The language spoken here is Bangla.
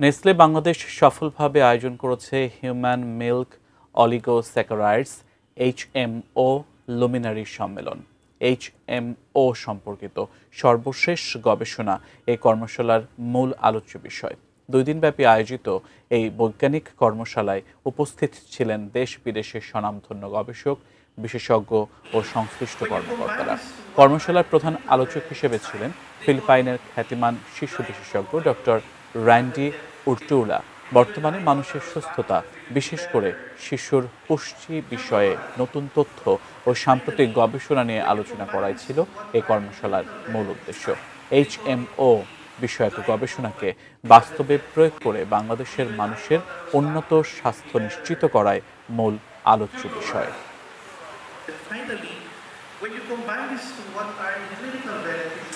নেসলে বাংলাদেশ সফলভাবে আয়োজন করেছে human milk oligosaccharides HMO luminary সম্মেলন। HMO সম্পর্কিত সর্বশেষ গবেষণা এই কর্মশালার মূল আলোচ্য বিষয়। 2 দিনব্যাপী আয়োজিত এই বৈজ্ঞানিক কর্মশালায় উপস্থিত ছিলেন দেশ বিদেশের স্বনামধন্য গবেষক, বিশেষজ্ঞ ও সংশ্লিষ্ট কর্মকর্তারা। কর্মশালার প্রধান আলোচক হিসেবে ছিলেন ফিলিপাইনের খ্যাতিমান শিশু বিশেষজ্ঞ ডক্টর র্যান্ডি উর্টুলা। বর্তমানে মানুষের সুস্থতা, বিশেষ করে শিশুর পুষ্টি বিষয়ে নতুন তথ্য ও সাম্প্রতিক গবেষণা নিয়ে আলোচনা করাই ছিল এই কর্মশালার মূল উদ্দেশ্য। HMO বিষয়ক গবেষণাকে বাস্তবে প্রয়োগ করে বাংলাদেশের মানুষের উন্নত স্বাস্থ্য নিশ্চিত করাই মূল আলোচ্য বিষয়। Finally, when you combine this to what are the clinical benefits